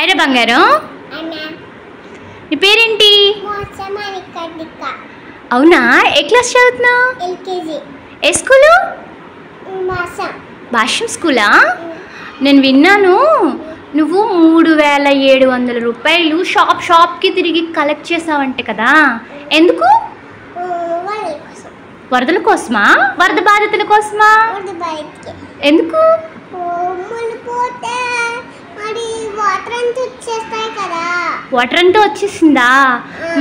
Hi రా బంగారం. నీ పేరేంటి? అవునా, ఏ క్లాస్ చదువుతున్నావు? ఎల్కేజీ. ఏ స్కూలు? భాష్యం స్కూలా? నేను విన్నాను నువ్వు 3700 రూపాయలు షాప్కి తిరిగి కలెక్ట్ చేసావంటే కదా, ఎందుకు? వరదల కోసమా? వరద బాధితుల కోసమా? ఎందుకు? వాటర్ అంతా వచ్చేసిందా?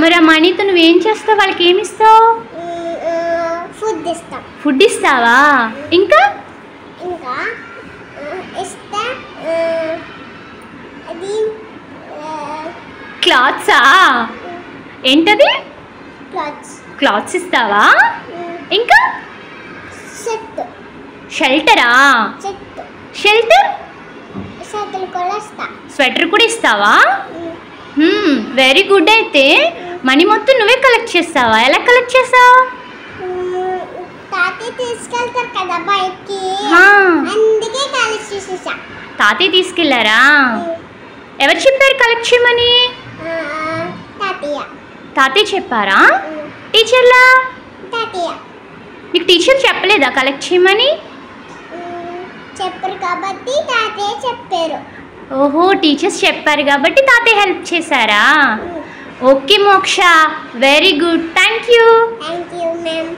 మరి ఆ మనీతో నువ్వేం చేస్తావు? వాళ్ళకి ఏమి ఇస్తావు? ఫుడ్ ఇస్తావా? ఇంకా క్లాత్సా? ఏంటది? క్లాత్స్ ఇస్తావా? ఇంకా షెల్టరా? షెల్టర్ స్వెటర్ కూడా ఇస్తావా? Very good. అయితే మనీ మొత్తం నువ్వే కలెక్ట్ చేస్తావా? ఎలా కలెక్ట్ చేస్తావు? తీసుకెళ్తారు కదా బయటికి, అందుకే కలెక్ట్ చేసేసా. తాతయ్య తీసుకెళ్లారా? ఎవరు చెప్పారు కలెక్ట్ చేయమని? తాతయ్య చెప్పారా? టీచర్లా? నీకు టీచర్ చెప్పలేదా కలెక్ట్ చేయమని? చెప్పారు కాబట్టి తాతయ్య చెప్పారు. ఓహో, టీచర్స్ చెప్పారు కాబట్టి తాతయ్య హెల్ప్ చేశారా? ఓకే మోక్ష, very good. Thank you ma'am.